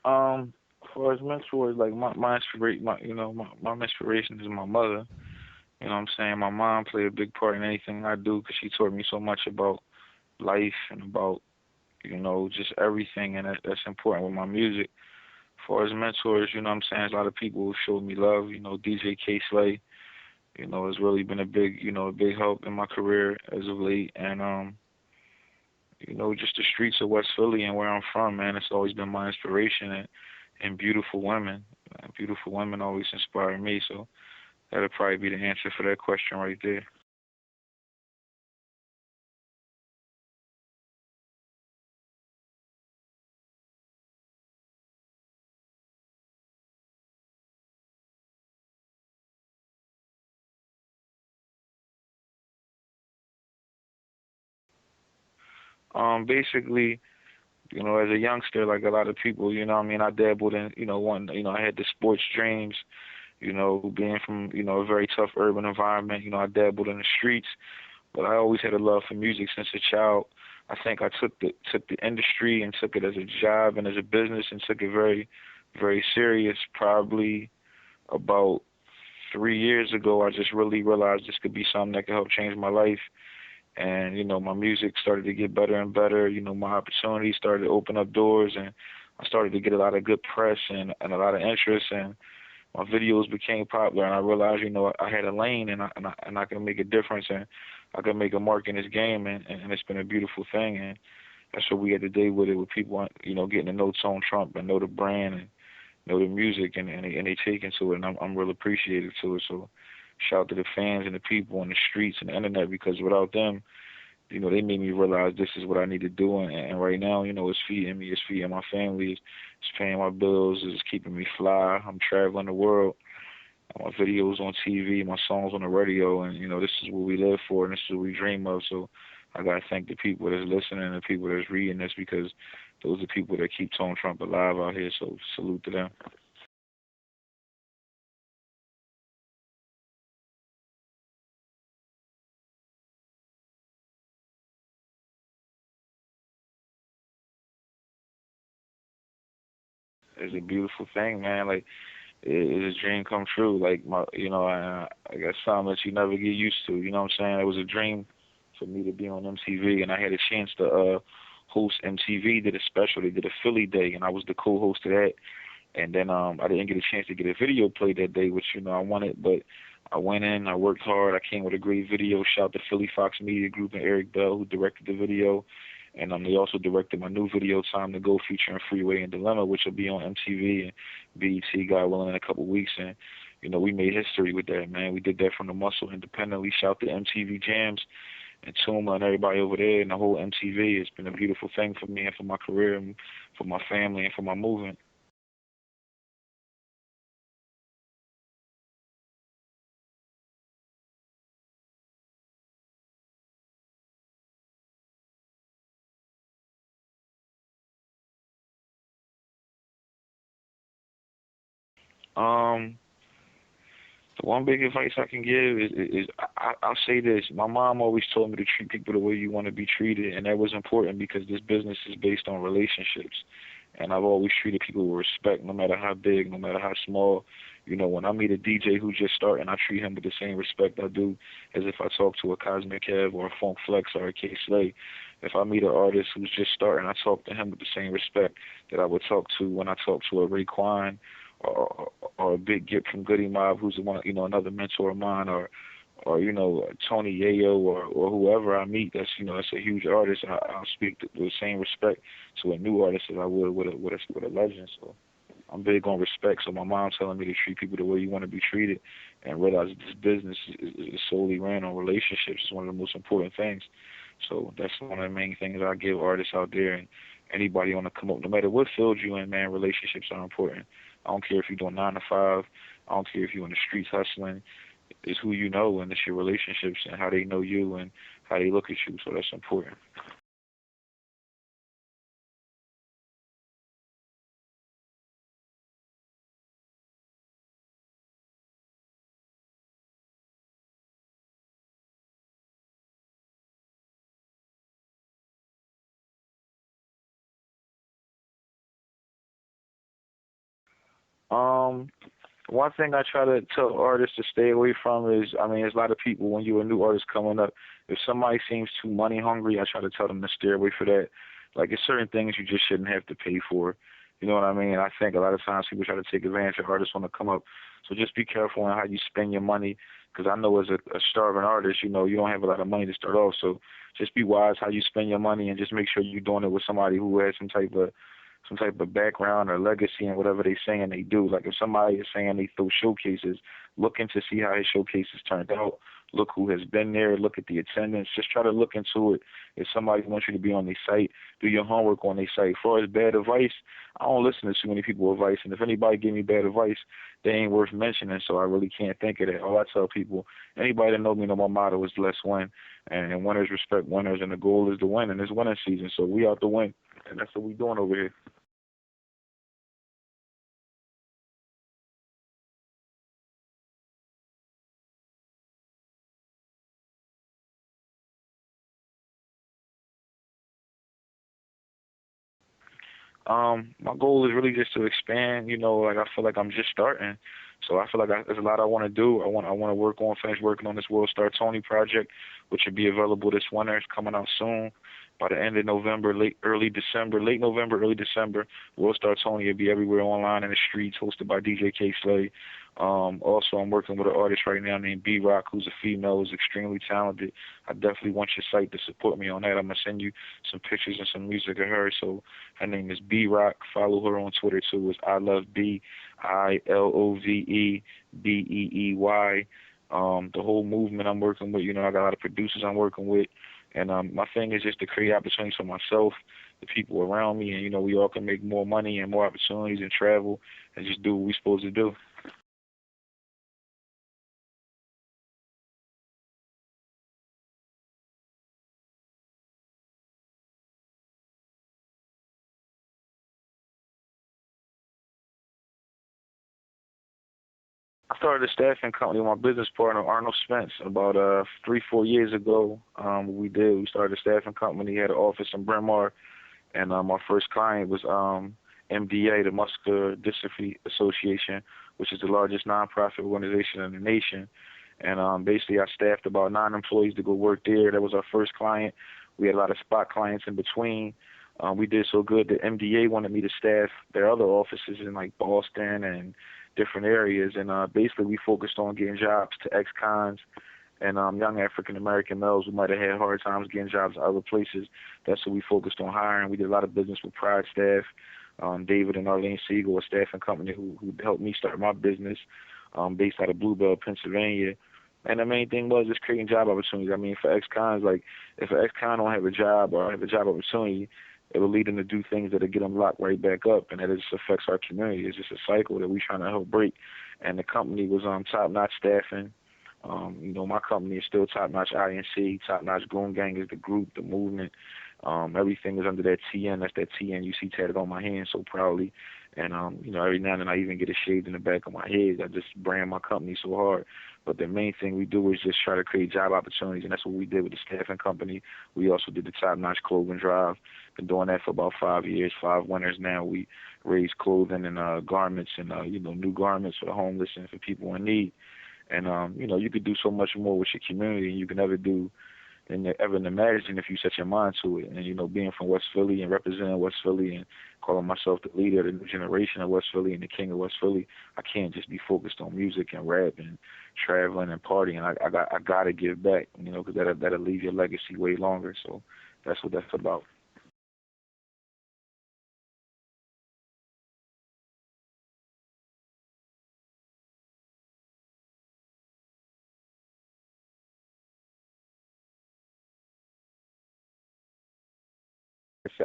As far as mentors, like my inspiration, my inspiration is my mother. You know what I'm saying? My mom played a big part in anything I do because she taught me so much about life and about, just everything, and that's important with my music. As far as mentors, you know what I'm saying? There's a lot of people who showed me love. DJ K Slay, has really been a big help in my career as of late. And just the streets of West Philly and where I'm from, man, it's always been my inspiration, and beautiful women. Beautiful women always inspire me, so that'll probably be the answer for that question right there. Basically, as a youngster, like a lot of people, what I mean, I dabbled in, I had the sports dreams, being from, a very tough urban environment, I dabbled in the streets, but I always had a love for music since a child. I think I took the industry and took it as a job and as a business and took it very, very serious. Probably about 3 years ago, I just really realized this could be something that could help change my life. And my music started to get better and better. My opportunities started to open up doors, and I started to get a lot of good press and a lot of interest, and my videos became popular. And I realized, I had a lane, and I can make a difference, and I can make a mark in this game, and it's been a beautiful thing. And that's what we had today with it, with people, getting to know Tone Trump and know the brand and know the music, and they take into it, and I'm real appreciative to it. So shout out to the fans and the people on the streets and the internet, because without them, they made me realize this is what I need to do. And right now, it's feeding me, it's feeding my family, it's paying my bills, it's keeping me fly. I'm traveling the world. My videos on TV, my songs on the radio, and this is what we live for, and this is what we dream of. So I gotta thank the people that's listening and the people that's reading this, because those are people that keep Tone Trump alive out here. So salute to them. It's a beautiful thing, man. Like, it's a dream come true. Like, I got something that you never get used to. You know what I'm saying? It was a dream for me to be on MTV, and I had a chance to host MTV. Did a special. They did a Philly Day, and I was the co-host of that. And then I didn't get a chance to get a video played that day, which I wanted, but I went in, I worked hard, I came with a great video. Shout out to Philly Fox Media Group and Eric Bell, who directed the video. And they also directed my new video, Time to Go, featuring Freeway and Dilemma, which will be on MTV and BET, God willing, in a couple of weeks. And we made history with that, man. We did that from the muscle independently. Shout out to MTV Jams and Tuma and everybody over there and the whole MTV. It's been a beautiful thing for me and for my career and for my family and for my movement. Um, The one big advice I can give is I'll say this. My mom always told me to treat people the way you want to be treated, and that was important because this business is based on relationships. And I've always treated people with respect, no matter how big, no matter how small. When I meet a DJ who just starting, I treat him with the same respect I do as if I talk to a Cosmic Kev or a Funk Flex or a K Slay. If I meet an artist who's just starting, I talk to him with the same respect that I would talk to when I talk to a Raekwon or a Big Gip from Goody Mob, who's one, another mentor of mine, or Tony Yayo or whoever I meet that's a huge artist. I'll speak with the same respect to a new artist as I would with a legend. So I'm big on respect. So my mom telling me to treat people the way you want to be treated, and realize that this business is solely ran on relationships. It's one of the most important things. So that's one of the main things I give artists out there and anybody want to come up, no matter what field you in, man. Relationships are important. I don't care if you're doing 9 to 5. I don't care if you're in the streets hustling. It's who you know, and it's your relationships and how they know you and how they look at you. So that's important. Um, One thing I try to tell artists to stay away from is, I mean, there's a lot of people when you're a new artist coming up. If somebody seems too money hungry, I try to tell them to steer away for that. Like, there's certain things you just shouldn't have to pay for. You know what I mean? I think a lot of times people try to take advantage of artists want to come up. So just be careful on how you spend your money. Because I know as a starving artist, you don't have a lot of money to start off. So just be wise how you spend your money and just make sure you're doing it with somebody who has some type of background or legacy and whatever they saying they do. Like if somebody is saying they throw showcases, look into see how his showcases turned out. Look who has been there. Look at the attendance. Just try to look into it. If somebody wants you to be on their site, do your homework on their site. As far as bad advice, I don't listen to too many people advice. And if anybody give me bad advice, they ain't worth mentioning. So I really can't think of that. All I tell people, anybody that know me know my motto is let's win. And winners respect winners. And the goal is to win. And it's winning season. So we out to win. And that's what we doing over here. My goal is really just to expand. Like I feel like I'm just starting, so I feel like there's a lot I want to do. I want to finish working on this World Star Tony project, which will be available this winter. It's coming out soon, by the end of November, late November, early December. World Star Tony will be everywhere online in the streets, hosted by DJ K Slay. Also, I'm working with an artist right now named B Rock, who's a female, who's extremely talented. I definitely want your site to support me on that. I'm gonna send you some pictures and some music of her. So her name is B Rock. Follow her on Twitter too. It's I love B, ILOVEBEEY. The whole movement I'm working with. I got a lot of producers I'm working with, and my thing is just to create opportunities for myself, the people around me, and we all can make more money and more opportunities and travel and just do what we're supposed to do. I started a staffing company with my business partner Arnold Spence about 3-4 years ago. We started a staffing company. Had an office in Bryn Mawr, and our first client was MDA, the Muscular Dystrophy Association, which is the largest nonprofit organization in the nation. And basically, I staffed about 9 employees to go work there. That was our first client. We had a lot of spot clients in between. We did so good that MDA wanted me to staff their other offices in like Boston and different areas. And basically, we focused on getting jobs to ex-cons and young African American males who might have had hard times getting jobs at other places. That's what we focused on hiring. We did a lot of business with Pride Staff. David and Arlene Siegel, a staffing company who helped me start my business, based out of Bluebell, Pennsylvania. And the main thing was just creating job opportunities. I mean, for ex-cons, like if an ex-con don't have a job or have a job opportunity, it will lead them to do things that'll get them locked right back up, and that just affects our community. It's just a cycle that we're trying to help break. And the company was top-notch staffing. My company is still top-notch INC. Top-notch Goon Gang is the group, the movement. Everything is under that TN. That's that TN you see tatted on my hand so proudly. And every now and then I even get it shaved in the back of my head. I just brand my company so hard. But the main thing we do is just try to create job opportunities, and that's what we did with the staffing company. We also did the top-notch clothing drive. Been doing that for about 5 years, 5 winters now. We raise clothing and garments and new garments for the homeless and for people in need. And you could do so much more with your community, and you can never do than you ever imagine if you set your mind to it. And being from West Philly and representing West Philly and calling myself the leader of the new generation of West Philly and the king of West Philly, I can't just be focused on music and rap and traveling and partying. I gotta give back, because that'll leave your legacy way longer. So that's what that's about.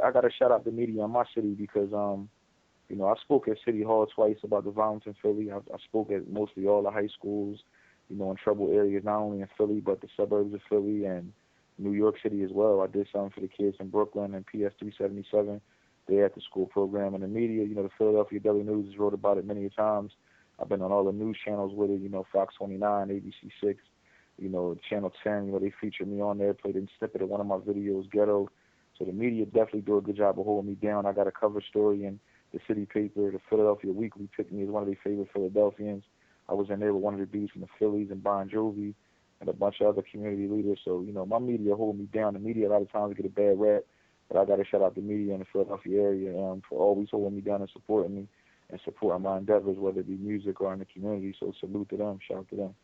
I gotta shout out the media in my city because I spoke at City Hall twice about the violence in Philly. I spoke at mostly all the high schools, in trouble areas, not only in Philly, but the suburbs of Philly and New York City as well. I did something for the kids in Brooklyn and PS 377. They had the school program and the media. The Philadelphia Daily News has wrote about it many times. I've been on all the news channels with it, Fox 29, ABC 6, Channel 10. They featured me on there, played a snippet of one of my videos, Ghetto. So the media definitely do a good job of holding me down. I got a cover story in the city paper, the Philadelphia Weekly, picked me as one of their favorite Philadelphians. I was in there with one of the dudes from the Phillies and Bon Jovi and a bunch of other community leaders. So, my media hold me down. The media a lot of times get a bad rap, but I got to shout out the media in the Philadelphia area for always holding me down and supporting me and supporting my endeavors, whether it be music or in the community. So salute to them. Shout out to them.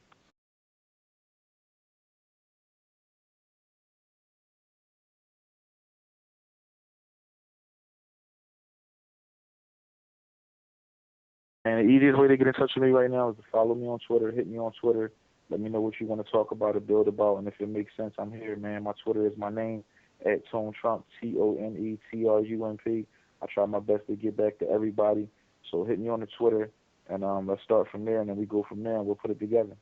And the easiest way to get in touch with me right now is to follow me on Twitter, hit me on Twitter, let me know what you want to talk about or build about, and if it makes sense, I'm here, man. My Twitter is my name, at Tone Trump, ToneTrump. I try my best to get back to everybody, so hit me on the Twitter, and let's start from there, and then we go from there, and we'll put it together.